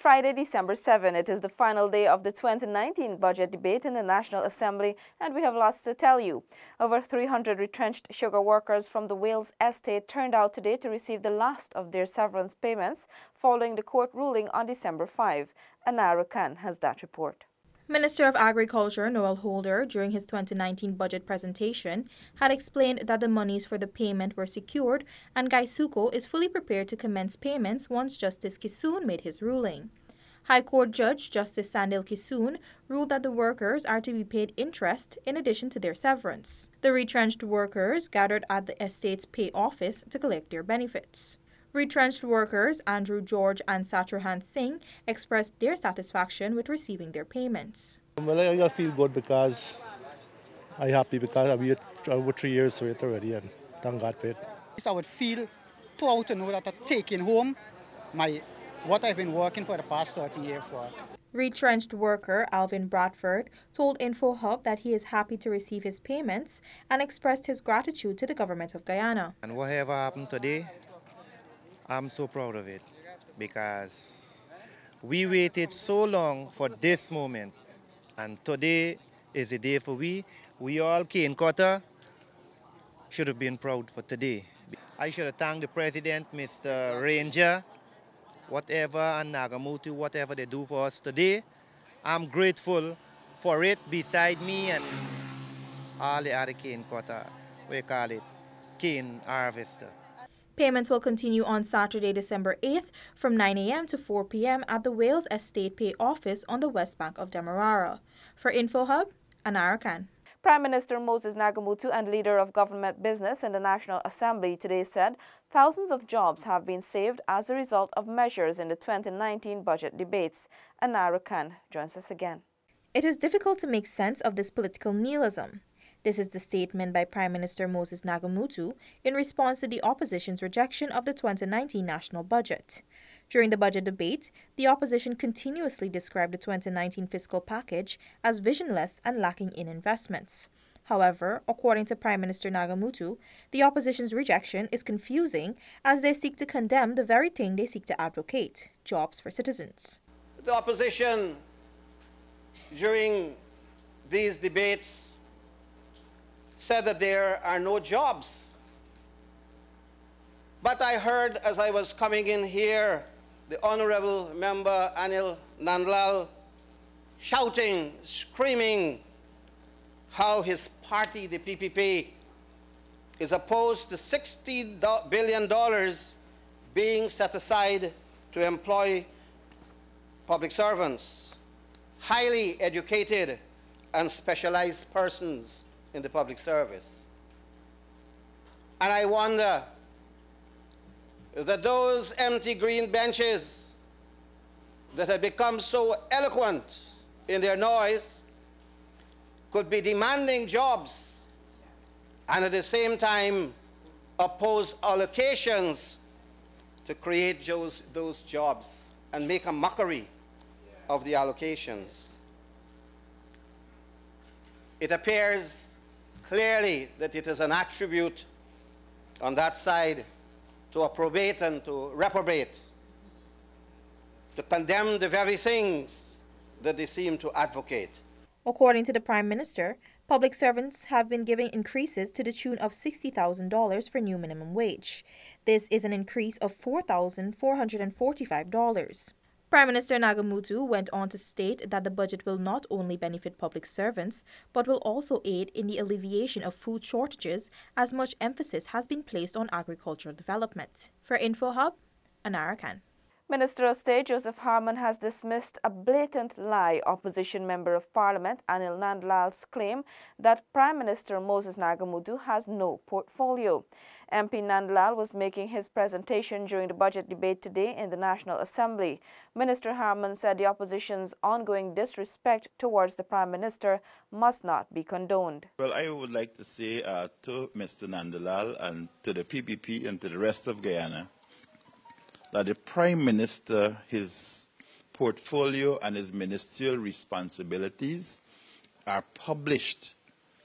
Friday, December 7. It is the final day of the 2019 budget debate in the National Assembly, and we have lots to tell you. Over 300 retrenched sugar workers from the Wales estate turned out today to receive the last of their severance payments following the court ruling on December 5. Anara Khan has that report. Minister of Agriculture Noel Holder, during his 2019 budget presentation, had explained that the monies for the payment were secured and GAISUCO is fully prepared to commence payments once Justice Kissoon made his ruling. High Court Judge Justice Sandil Kissoon ruled that the workers are to be paid interest in addition to their severance. The retrenched workers gathered at the estate's pay office to collect their benefits. Retrenched workers Andrew George and Satrahan Singh expressed their satisfaction with receiving their payments. Well, I feel good because I'm happy because I've been over 3 years to it already and thank God for it. I would feel proud to know that I'm taking home what I've been working for the past 30 years for. Retrenched worker Alvin Bradford told InfoHub that he is happy to receive his payments and expressed his gratitude to the government of Guyana. And whatever happened today, I'm so proud of it because we waited so long for this moment, and today is the day for we all Cane Quarter should have been proud for today. I should have thanked the President, Mr. Ranger, whatever, and Nagamutu, whatever they do for us today. I'm grateful for it beside me and all the other Cane Quarter, we call it cane harvester. Payments will continue on Saturday, December 8th from 9 a.m. to 4 p.m. at the Wales Estate Pay Office on the west bank of Demerara. For InfoHub, Anara Khan. Prime Minister Moses Nagamutu and Leader of Government Business in the National Assembly today said thousands of jobs have been saved as a result of measures in the 2019 budget debates. Anara Khan joins us again. It is difficult to make sense of this political nihilism. This is the statement by Prime Minister Moses Nagamutu in response to the opposition's rejection of the 2019 national budget. During the budget debate, the opposition continuously described the 2019 fiscal package as visionless and lacking in investments. However, according to Prime Minister Nagamutu, the opposition's rejection is confusing as they seek to condemn the very thing they seek to advocate: jobs for citizens. The opposition during these debates said that there are no jobs. But I heard as I was coming in here, the Honorable Member Anil Nandlal shouting, screaming how his party, the PPP, is opposed to $60 billion being set aside to employ public servants, highly educated and specialized persons in the public service. And I wonder that those empty green benches that had become so eloquent in their noise could be demanding jobs and at the same time oppose allocations to create those jobs and make a mockery of the allocations. It appears clearly that it is an attribute on that side to approbate and to reprobate, to condemn the very things that they seem to advocate. According to the Prime Minister, public servants have been giving increases to the tune of $60,000 for new minimum wage. This is an increase of $4,445. Prime Minister Nagamutu went on to state that the budget will not only benefit public servants, but will also aid in the alleviation of food shortages, as much emphasis has been placed on agricultural development. For InfoHub, Anara Khan. Minister of State Joseph Harmon has dismissed a blatant lie opposition member of Parliament Anil Nandlal's claim that Prime Minister Moses Nagamutu has no portfolio. MP Nandlal was making his presentation during the budget debate today in the National Assembly. Minister Harmon said the opposition's ongoing disrespect towards the Prime Minister must not be condoned. Well, I would like to say to Mr. Nandlal and to the PPP and to the rest of Guyana that the Prime Minister, his portfolio and his ministerial responsibilities are published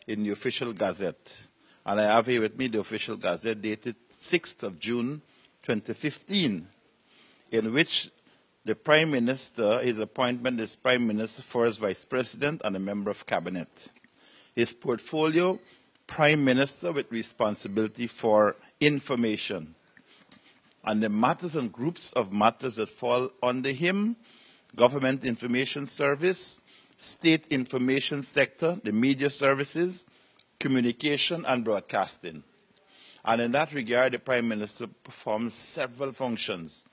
in the official gazette. And I have here with me the official gazette dated 6th of June 2015, in which the Prime Minister, his appointment is Prime Minister, First Vice President, and a member of Cabinet. His portfolio, Prime Minister with responsibility for information. And the matters and groups of matters that fall under him: Government Information Service, State Information Sector, the media services, communication and broadcasting. And in that regard, the Prime Minister performs several functions.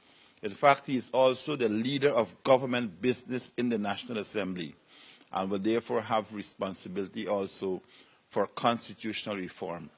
In fact, he is also the leader of government business in the National Assembly and will therefore have responsibility also for constitutional reform.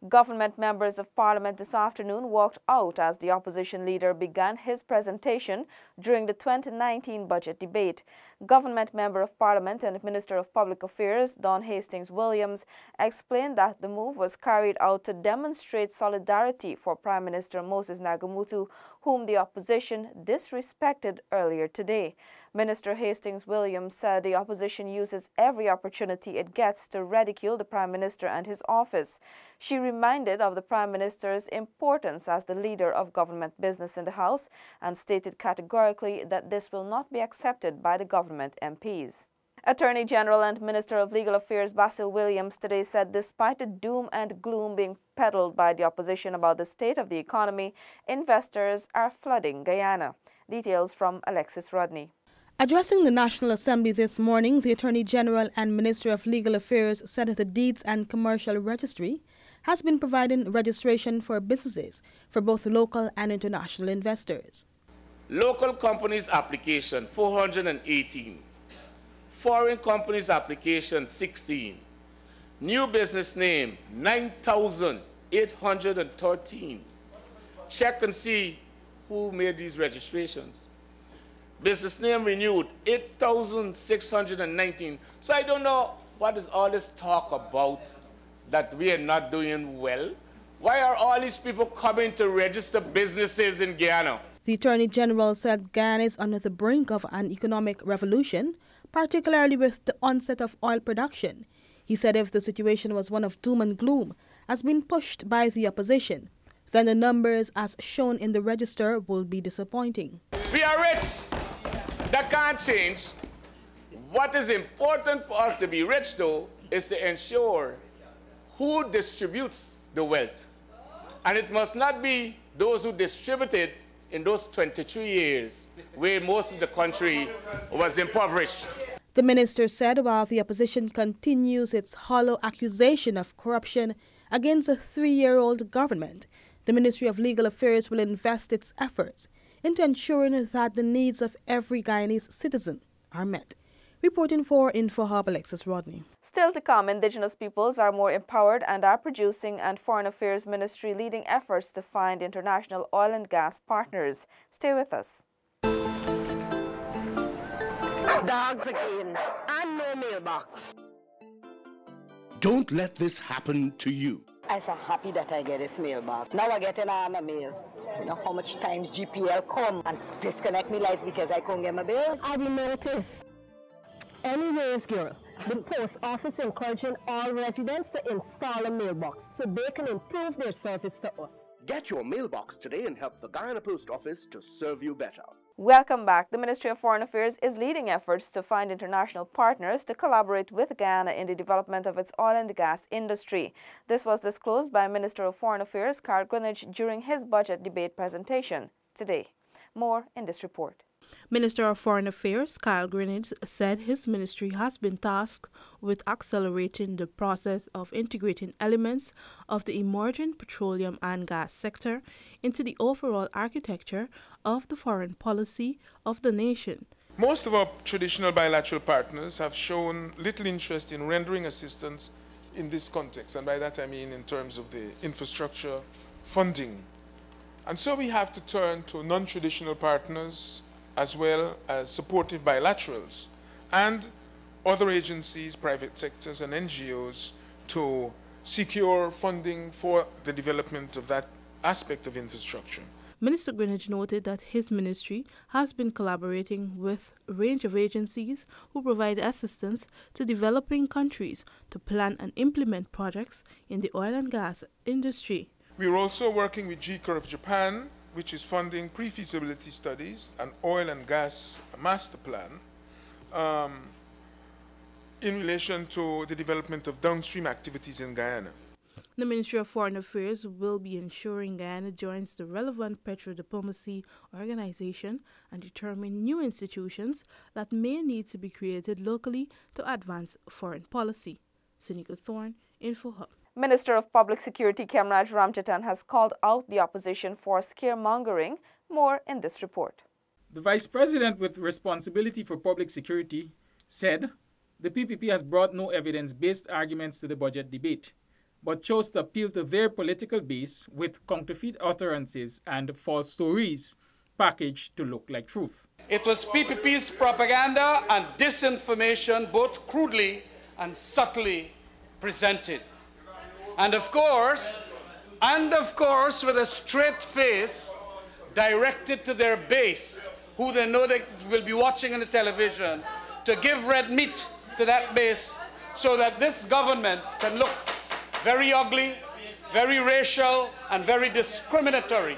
Government members of Parliament this afternoon walked out as the opposition leader began his presentation during the 2019 budget debate. Government Member of Parliament and Minister of Public Affairs Don Hastings-Williams explained that the move was carried out to demonstrate solidarity for Prime Minister Moses Nagamutu, whom the opposition disrespected earlier today. Minister Hastings-Williams said the opposition uses every opportunity it gets to ridicule the Prime Minister and his office. She reminded of the Prime Minister's importance as the leader of government business in the House and stated categorically that this will not be accepted by the government MPs. Attorney General and Minister of Legal Affairs Basil Williams today said despite the doom and gloom being peddled by the opposition about the state of the economy, investors are flooding Guyana. Details from Alexis Rodney. Addressing the National Assembly this morning, the Attorney General and Minister of Legal Affairs said that the Deeds and Commercial Registry has been providing registration for businesses for both local and international investors. Local companies application 418, foreign companies application 16, new business name 9,813. Check and see who made these registrations. Business name renewed 8,619. So I don't know what is all this talk about that we are not doing well. Why are all these people coming to register businesses in Guyana? The Attorney General said Guyana is on the brink of an economic revolution, particularly with the onset of oil production. He said if the situation was one of doom and gloom, as been pushed by the opposition, then the numbers as shown in the register will be disappointing. We are rich. That can't change. What is important for us to be rich, though, is to ensure who distributes the wealth. And it must not be those who distribute it in those 23 years where most of the country was impoverished. The minister said while the opposition continues its hollow accusation of corruption against a 3-year-old government, the Ministry of Legal Affairs will invest its efforts into ensuring that the needs of every Guyanese citizen are met. Reporting for InfoHub, Alexis Rodney. Still to come, indigenous peoples are more empowered and are producing, and Foreign Affairs Ministry leading efforts to find international oil and gas partners. Stay with us. Dogs again, and no mailbox. Don't let this happen to you. I'm so happy that I get this mailbox. Now I get all my mails. You know how much times GPL come and disconnect me life because I couldn't get my bill? I will notice. Anyways, girl, the post office encouraging all residents to install a mailbox so they can improve their service to us. Get your mailbox today and help the Guyana Post Office to serve you better. Welcome back. The Ministry of Foreign Affairs is leading efforts to find international partners to collaborate with Guyana in the development of its oil and gas industry. This was disclosed by Minister of Foreign Affairs Carl Greenidge during his budget debate presentation today. More in this report. Minister of Foreign Affairs Carl Greenidge said his ministry has been tasked with accelerating the process of integrating elements of the emerging petroleum and gas sector into the overall architecture of the foreign policy of the nation. Most of our traditional bilateral partners have shown little interest in rendering assistance in this context, and by that I mean in terms of the infrastructure funding. And so we have to turn to non-traditional partners as well as supportive bilaterals and other agencies, private sectors and NGOs to secure funding for the development of that aspect of infrastructure. Minister Greenidge noted that his ministry has been collaborating with a range of agencies who provide assistance to developing countries to plan and implement projects in the oil and gas industry. We are also working with GECA of Japan which is funding pre-feasibility studies and oil and gas master plan in relation to the development of downstream activities in Guyana. The Ministry of Foreign Affairs will be ensuring Guyana joins the relevant petrodiplomacy organization and determine new institutions that may need to be created locally to advance foreign policy. Sinika Thorne, InfoHub. Minister of Public Security Khemraj Ramchatan has called out the opposition for scaremongering. More in this report. The Vice President with responsibility for public security said the PPP has brought no evidence-based arguments to the budget debate, but chose to appeal to their political base with counterfeit utterances and false stories packaged to look like truth. It was PPP's propaganda and disinformation, both crudely and subtly presented. And of course, with a straight face directed to their base, who they know they will be watching on the television, to give red meat to that base so that this government can look very ugly, very racial, and very discriminatory.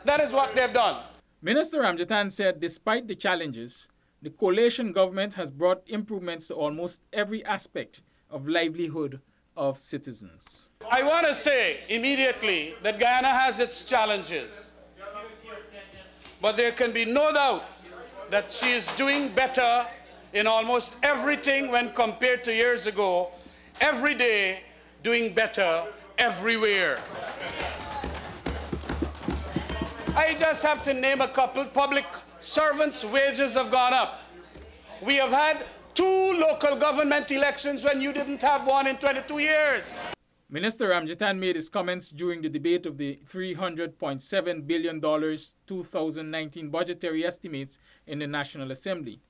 That is what they've done. Minister Ramchatan said despite the challenges, the coalition government has brought improvements to almost every aspect of livelihood of citizens. I want to say immediately that Guyana has its challenges, but there can be no doubt that she is doing better in almost everything when compared to years ago, every day doing better everywhere. I just have to name a couple. Public servants' wages have gone up. We have had 2 local government elections when you didn't have one in 22 years. Minister Ramchatan made his comments during the debate of the $300.7 billion 2019 budgetary estimates in the National Assembly.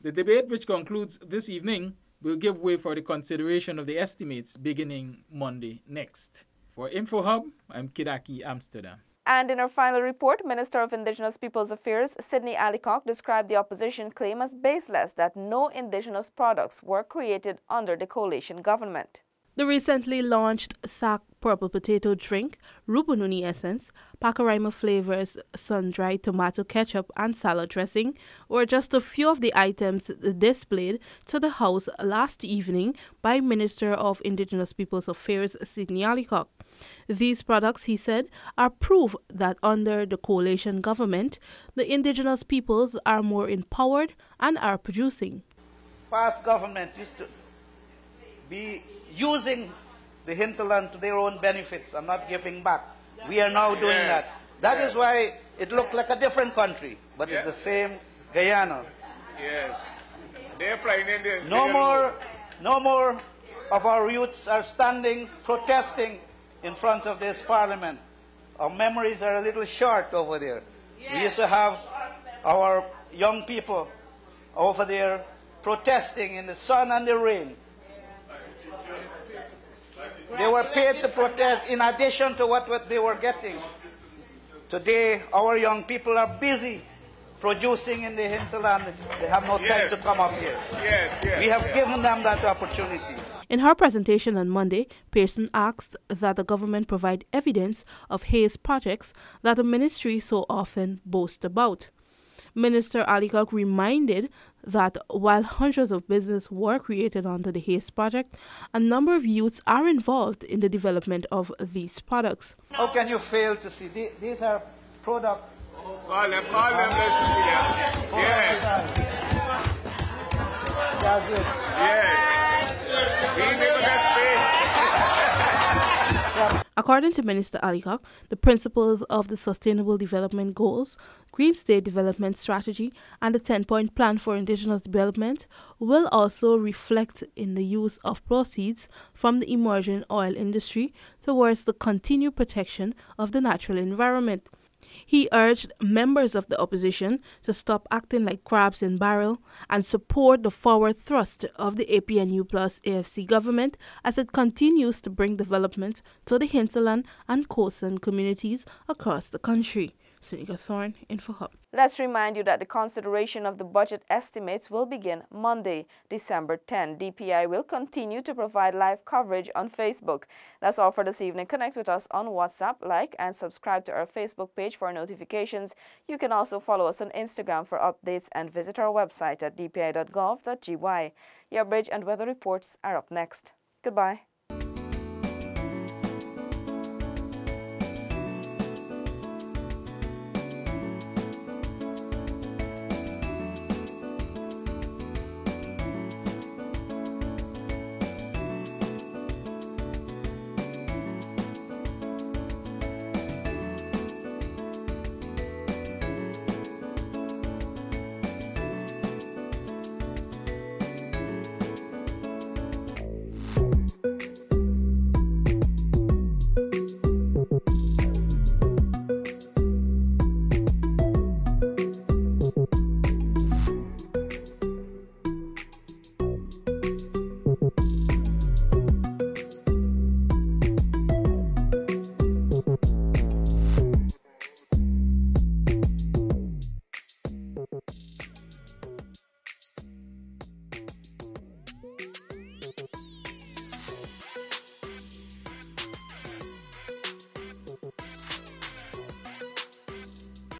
The debate, which concludes this evening, will give way for the consideration of the estimates beginning Monday next. For InfoHub, I'm Kidaki Amsterdam. And in her final report, Minister of Indigenous Peoples Affairs Sidney Allicock described the opposition claim as baseless that no indigenous products were created under the coalition government. The recently launched SAC Purple Potato Drink, Rubununi Essence, Pacaraima Flavors, Sun-Dried Tomato Ketchup and Salad Dressing were just a few of the items displayed to the House last evening by Minister of Indigenous Peoples Affairs Sidney Allicock. These products, he said, are proof that under the coalition government, the indigenous peoples are more empowered and are producing. Past government used to be using the hinterland to their own benefits and not giving back. We are now doing that. That is why it looked like a different country, but it's the same Guyana. Yes. They're flying in there. No more of our youths are standing, protesting in front of this parliament. Our memories are a little short over there. We used to have our young people over there protesting in the sun and the rain. They were paid to protest in addition to what they were getting. Today, our young people are busy producing in the hinterland. They have no time to come up here. We have given them that opportunity. In her presentation on Monday, Pearson asked that the government provide evidence of Hayes projects that the ministry so often boasts about. Minister Allicock reminded that while hundreds of businesses were created under the Hayes project, a number of youths are involved in the development of these products. How can you fail to see? These are products. Call them, let's see them. Yes. That's it. Yes. We never got space. According to Minister Allicock, the principles of the Sustainable Development Goals, Green State Development Strategy, and the 10-point Plan for Indigenous Development will also reflect in the use of proceeds from the emerging oil industry towards the continued protection of the natural environment. He urged members of the opposition to stop acting like crabs in barrel and support the forward thrust of the APNU plus AFC government as it continues to bring development to the hinterland and coastal communities across the country. Seneca Thorne, InfoHub. Let's remind you that the consideration of the budget estimates will begin Monday, December 10. DPI will continue to provide live coverage on Facebook. That's all for this evening. Connect with us on WhatsApp, like and subscribe to our Facebook page for notifications. You can also follow us on Instagram for updates and visit our website at dpi.gov.gy. Your bridge and weather reports are up next. Goodbye.